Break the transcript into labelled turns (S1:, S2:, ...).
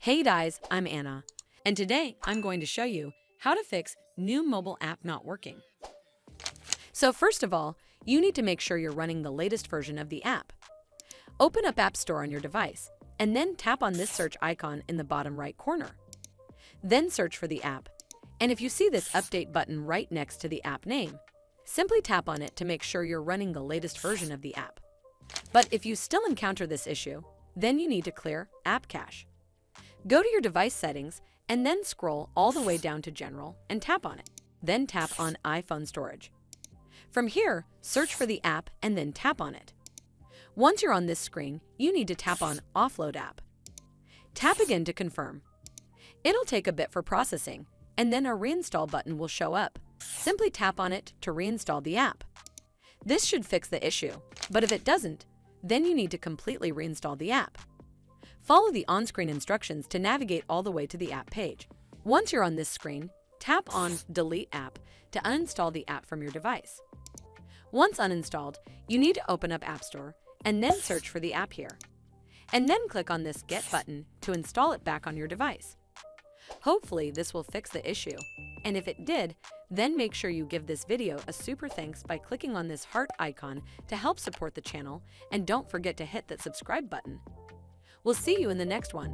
S1: Hey guys, I'm Anna, and today I'm going to show you how to fix Noom mobile app not working. So first of all, you need to make sure you're running the latest version of the app. Open up App Store on your device, and then tap on this search icon in the bottom right corner. Then search for the app, and if you see this update button right next to the app name, simply tap on it to make sure you're running the latest version of the app. But if you still encounter this issue, then you need to clear App Cache. Go to your device settings and then scroll all the way down to General and tap on it. Then tap on iPhone Storage. From here, search for the app and then tap on it. Once you're on this screen, you need to tap on Offload App. Tap again to confirm. It'll take a bit for processing, and then a Reinstall button will show up. Simply tap on it to reinstall the app. This should fix the issue, but if it doesn't, then you need to completely reinstall the app. Follow the on-screen instructions to navigate all the way to the app page. Once you're on this screen, tap on Delete App to uninstall the app from your device. Once uninstalled, you need to open up App Store and then search for the app here. And then click on this Get button to install it back on your device. Hopefully this will fix the issue, and if it did, then make sure you give this video a super thanks by clicking on this heart icon to help support the channel, and don't forget to hit that subscribe button. We'll see you in the next one.